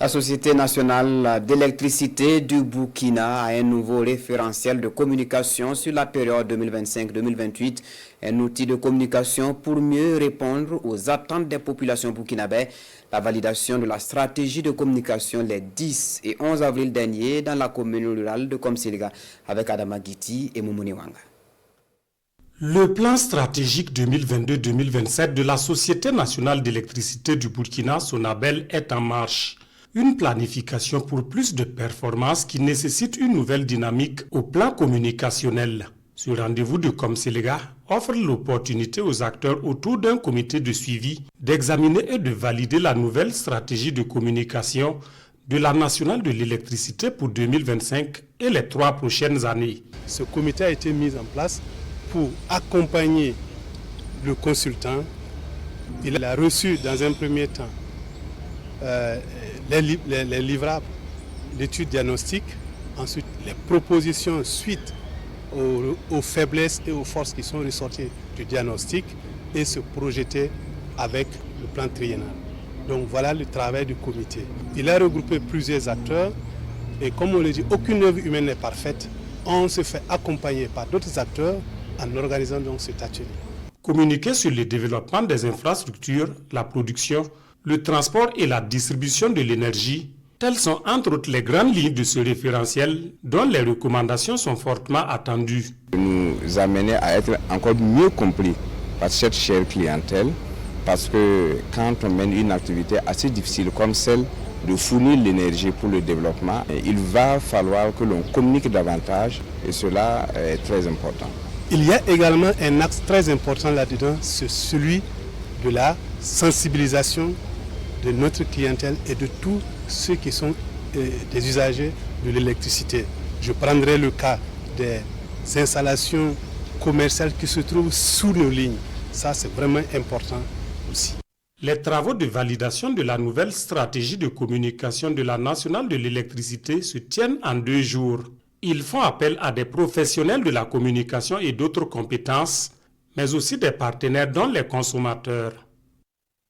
La Société nationale d'électricité du Burkina a un nouveau référentiel de communication sur la période 2025-2028, un outil de communication pour mieux répondre aux attentes des populations burkinabées. La validation de la stratégie de communication les 10 et 11 avril dernier dans la commune rurale de Komsilga avec Adama Guiti et Moumouni Wanga. Le plan stratégique 2022-2027 de la Société nationale d'électricité du Burkina, Sonabel, est en marche. Une planification pour plus de performances qui nécessite une nouvelle dynamique au plan communicationnel. Ce rendez-vous de Komsilga offre l'opportunité aux acteurs autour d'un comité de suivi d'examiner et de valider la nouvelle stratégie de communication de la nationale de l'électricité pour 2025 et les 3 prochaines années. Ce comité a été mis en place pour accompagner le consultant. Il a reçu dans un premier temps les livrables, l'étude diagnostique, ensuite les propositions suite aux faiblesses et aux forces qui sont ressorties du diagnostic et se projeter avec le plan triennal. Donc voilà le travail du comité. Il a regroupé plusieurs acteurs et comme on le dit, aucune œuvre humaine n'est parfaite. On se fait accompagner par d'autres acteurs en organisant donc cet atelier. Communiquer sur le développement des infrastructures, la production, le transport et la distribution de l'énergie, telles sont entre autres les grandes lignes de ce référentiel dont les recommandations sont fortement attendues. Nous amener à être encore mieux compris par cette chère clientèle parce que quand on mène une activité assez difficile comme celle de fournir l'énergie pour le développement, il va falloir que l'on communique davantage et cela est très important. Il y a également un axe très important là-dedans, c'est celui de la sensibilisation de notre clientèle et de tous ceux qui sont des usagers de l'électricité. Je prendrai le cas des installations commerciales qui se trouvent sous nos lignes. Ça, c'est vraiment important aussi. Les travaux de validation de la nouvelle stratégie de communication de la nationale de l'électricité se tiennent en 2 jours. Ils font appel à des professionnels de la communication et d'autres compétences, mais aussi des partenaires dont les consommateurs.